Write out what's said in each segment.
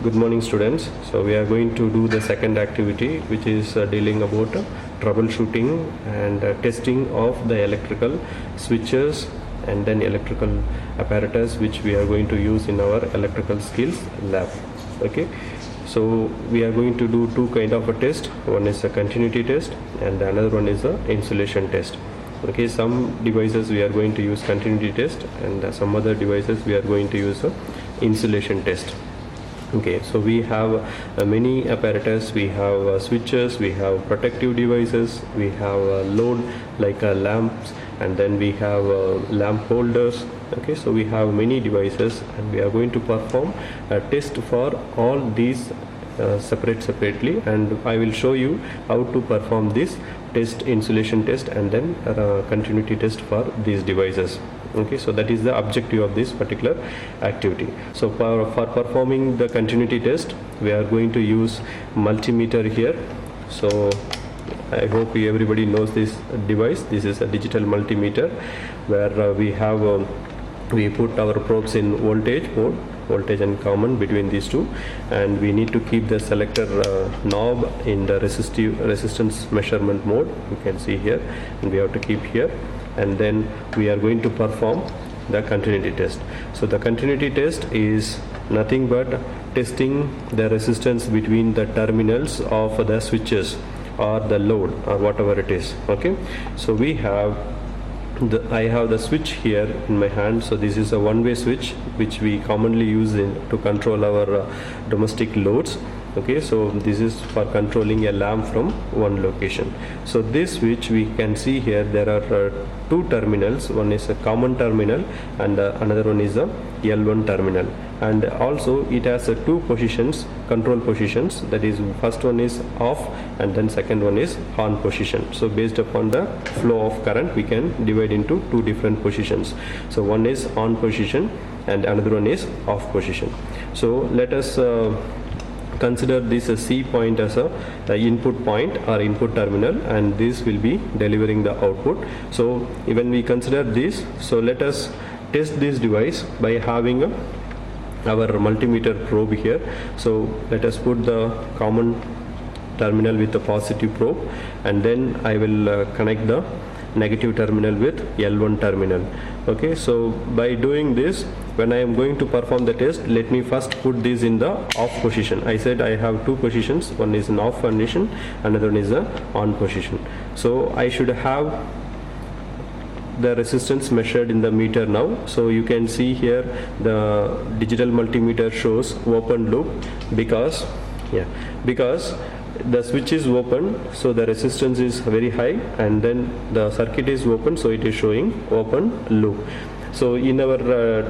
Good morning, students. So we are going to do the second activity, which is dealing about troubleshooting and testing of the electrical switches and then electrical apparatus which we are going to use in our electrical skills lab. Okay, so we are going to do two kind of a test. One is a continuity test and another one is a insulation test. Okay, some devices we are going to use continuity test and some other devices we are going to use a insulation test. Okay, so we have many apparatus. We have switches, we have protective devices, we have load like lamps, and then we have lamp holders. Okay, so we have many devices and we are going to perform a test for all these separately, and I will show you how to perform this test, insulation test and then continuity test for these devices. Okay, so that is the objective of this particular activity. So for performing the continuity test, we are going to use multimeter here. So I hope everybody knows this device. This is a digital multimeter where we put our probes in voltage mode, voltage and common between these two, and we need to keep the selector knob in the resistance measurement mode. You can see here, and we have to keep here, and then we are going to perform the continuity test. So the continuity test is nothing but testing the resistance between the terminals of the switches or the load or whatever it is. Okay, so I have the switch here in my hand. So this is a one-way switch which we commonly use to control our domestic loads. Okay, so this is for controlling a lamp from one location. So this switch, we can see here there are two terminals. One is a common terminal and another one is a L1 terminal, and also it has two positions, control positions. That is, first one is off and then second one is on position. So based upon the flow of current, we can divide into two different positions. So one is on position and another one is off position. So let us consider this C point as the input point or input terminal, and this will be delivering the output. So when we consider this, so let us test this device by having our multimeter probe here. So let us put the common terminal with the positive probe, and then I will connect the negative terminal with L1 terminal. Okay, so by doing this, when I am going to perform the test, let me first put this in the off position. I said I have two positions, one is an off condition, another one is a on position. So I should have the resistance measured in the meter now. So you can see here the digital multimeter shows open loop because the switch is open, so the resistance is very high, and then the circuit is open, so it is showing open loop. So in our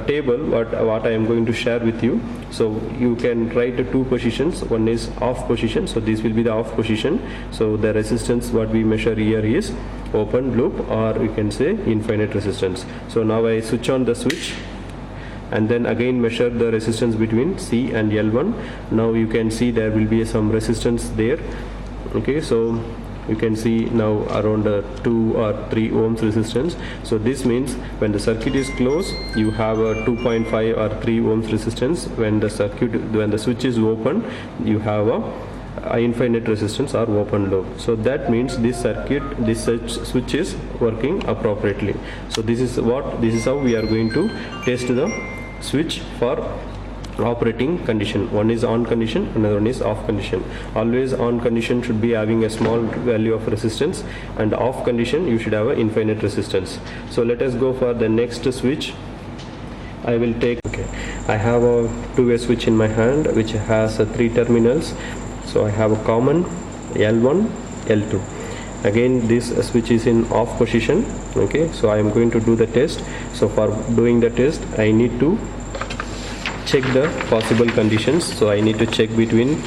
table, what I am going to share with you, so you can write two positions. One is off position, so this will be the off position. So the resistance what we measure here is open loop, or we can say infinite resistance. So now I switch on the switch and then again measure the resistance between C and L1. Now you can see there will be some resistance there. Okay, so you can see now around 2 or 3 ohms resistance. So this means when the circuit is closed, you have a 2.5 or 3 ohms resistance. When the switch is open, you have a infinite resistance or open loop. So that means this switch is working appropriately. So this is how we are going to test the switch for operating condition. One is on condition, another one is off condition. Always on condition should be having a small value of resistance, and off condition you should have an infinite resistance. So let us go for the next switch. I will take, okay, I have a two-way switch in my hand which has 3 terminals. So I have a common L1, L2. Again this switch is in off position. Okay, so I am going to do the test. So for doing the test, I need to check the possible conditions. So I need to check between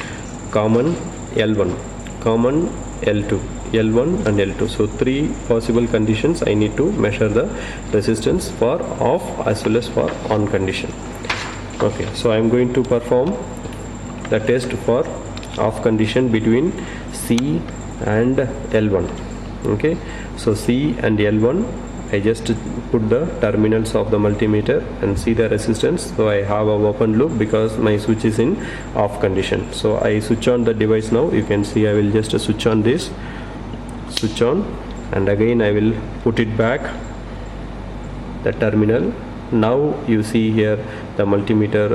common L1, common L2, L1 and L2. So 3 possible conditions I need to measure the resistance for off as well as for on condition. Okay, so I am going to perform the test for off condition between C and L1. Okay, so C and L1 I just put the terminals of the multimeter and see the resistance. So I have a open loop because my switch is in off condition. So I switch on the device now. You can see I will just switch on this, switch on, and again I will put it back, the terminal. Now you see here the multimeter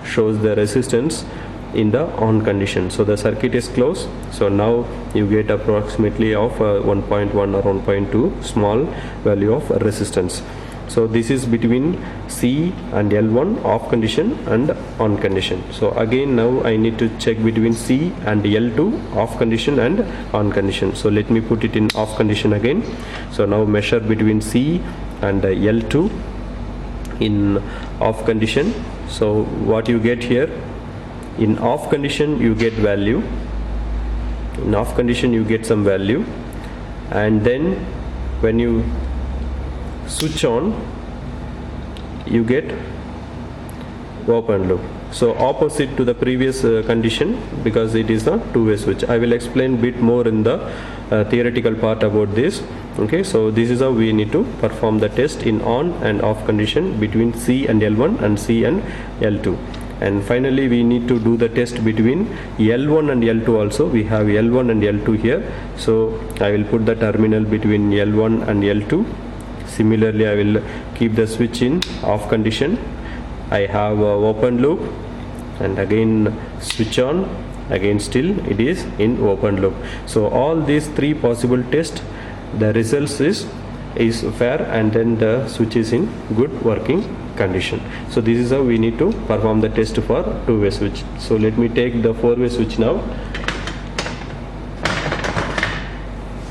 shows the resistance in the on condition. So the circuit is closed. So now you get approximately of 1.1 or 1.2 small value of resistance. So this is between C and L1 off condition and on condition. So again now I need to check between C and L2 off condition and on condition. So let me put it in off condition again. So now measure between C and L2 in off condition. So what you get here, in off condition you get value, in off condition you get some value, and then when you switch on you get open loop. So opposite to the previous condition, because it is a two-way switch. I will explain bit more in the theoretical part about this. Okay, so this is how we need to perform the test in on and off condition between C and L1 and C and L2. And finally we need to do the test between L1 and L2 also. We have L1 and L2 here. So I will put the terminal between L1 and L2. Similarly I will keep the switch in off condition. I have a open loop, and again switch on, again still it is in open loop. So all these three possible tests, the results is fair, and then the switch is in good working condition. So this is how we need to perform the test for two-way switch. So let me take the four-way switch now.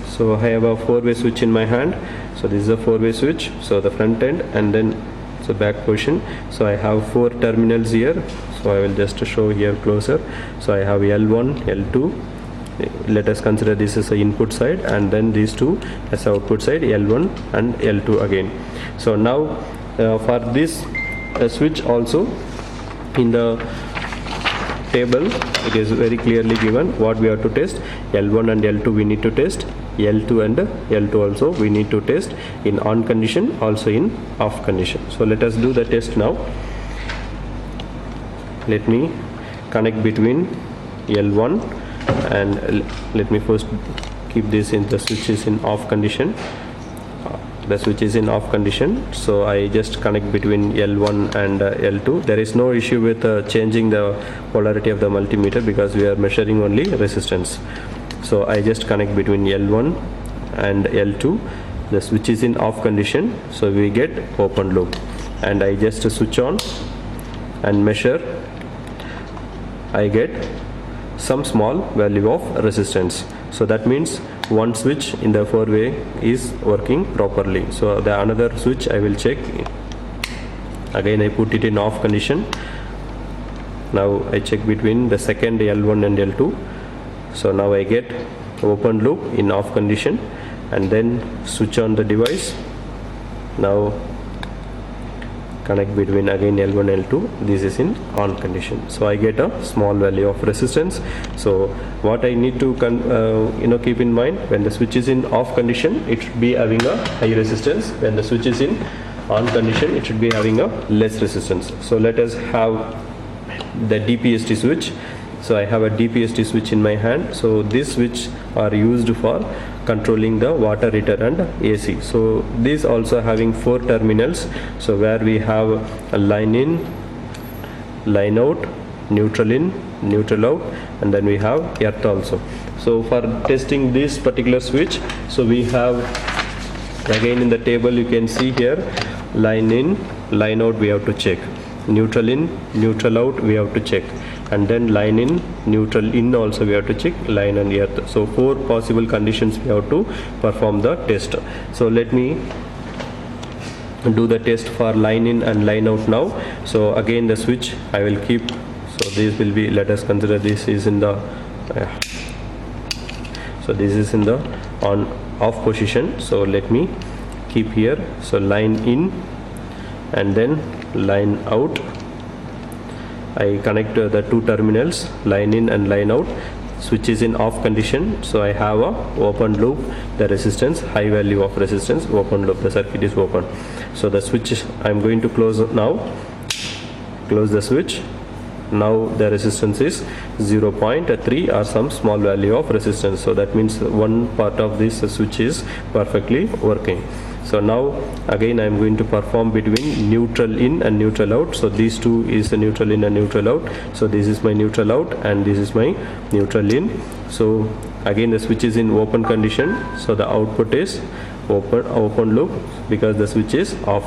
So I have a four-way switch in my hand. So this is a four-way switch. So the front end and then so back portion. So I have four terminals here. So I will just show here closer. So I have L1, L2. Let us consider this as the input side, and then these two as output side, L1 and L2 again. So now for this switch also, in the table it is very clearly given what we have to test. L1 and L2 we need to test, L2 and L2 also we need to test in on condition, also in off condition. So let us do the test now. Let me connect between L1 and let me first keep this in the switches in off condition. The switch is in off condition, so I just connect between L1 and L2. There is no issue with changing the polarity of the multimeter because we are measuring only resistance. So I just connect between L1 and L2. The switch is in off condition, so we get open loop, and I just switch on and measure. I get some small value of resistance. So that means one switch in the four-way is working properly. So the another switch I will check. Again I put it in off condition. Now I check between the second L1 and L2. So now I get open loop in off condition, and then switch on the device. Now connect between again L1 and L2. This is in on condition, so I get a small value of resistance. So what I need to keep in mind, when the switch is in off condition it should be having a high resistance. When the switch is in on condition it should be having a less resistance. So let us have the DPST switch. So I have a DPST switch in my hand. So this switch are used for controlling the water heater and AC. So these also having four terminals. So where we have a line in, line out, neutral in, neutral out, and then we have earth also. So for testing this particular switch, so we have again in the table you can see here, line in, line out we have to check, neutral in, neutral out we have to check, and then line in, neutral in also we have to check, line and earth. So four possible conditions we have to perform the test. So let me do the test for line in and line out now. So again the switch I will keep. So this will be, let us consider this is in the so this is in the on off position. So let me keep here. So line in and then line out. I connect the two terminals, line in and line out. switch is in off condition, so I have a open loop, the resistance, high value of resistance, open loop, the circuit is open. So the switch I'm going to close now, close the switch. Now the resistance is 0.3 or some small value of resistance, so that means one part of this switch is perfectly working. So now again I am going to perform between neutral in and neutral out. So these two is the neutral in and neutral out. So this is my neutral out and this is my neutral in. So again the switch is in open condition, so the output is open loop because the switch is off.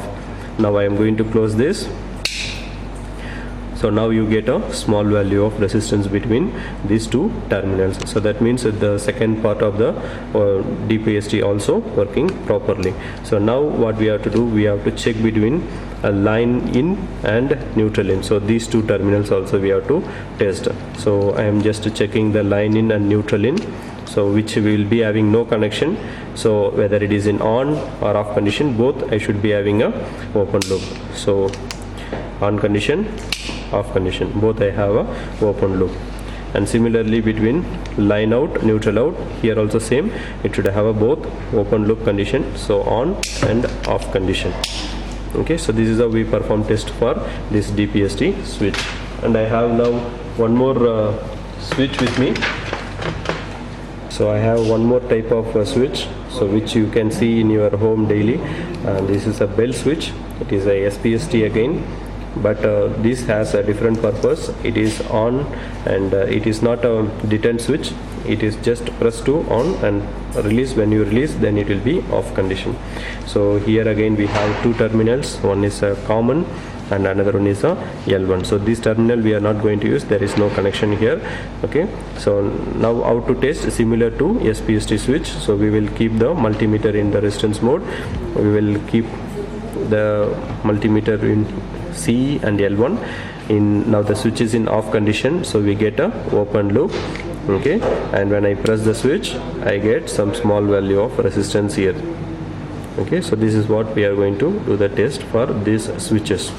Now I am going to close this. So now you get a small value of resistance between these two terminals. So that means that the second part of the DPST also working properly. So now what we have to do, we have to check between a line in and neutral in. So these two terminals also we have to test. So I am just checking the line in and neutral in, so which will be having no connection. So whether it is in on or off condition, both I should be having a open loop. So on condition, off condition, both I have a open loop. And similarly between line out, neutral out, here also same, it should have a both open loop condition, so on and off condition. Okay, so this is how we perform test for this DPST switch. And I have now one more switch with me. So I have one more type of switch, so which you can see in your home daily. This is a bell switch. It is a SPST again, but this has a different purpose. It is on and it is not a detent switch. It is just press to on and release. When you release, then it will be off condition. So here again we have two terminals. One is a common and another one is a L1. So this terminal we are not going to use, there is no connection here. Okay, so now how to test, similar to SPST switch. So we will keep the multimeter in the resistance mode. We will keep the multimeter in C and L1. Now the switch is in off condition, so we get a open loop. Okay, and when I press the switch, I get some small value of resistance here. Okay, so this is what we are going to do the test for these switches.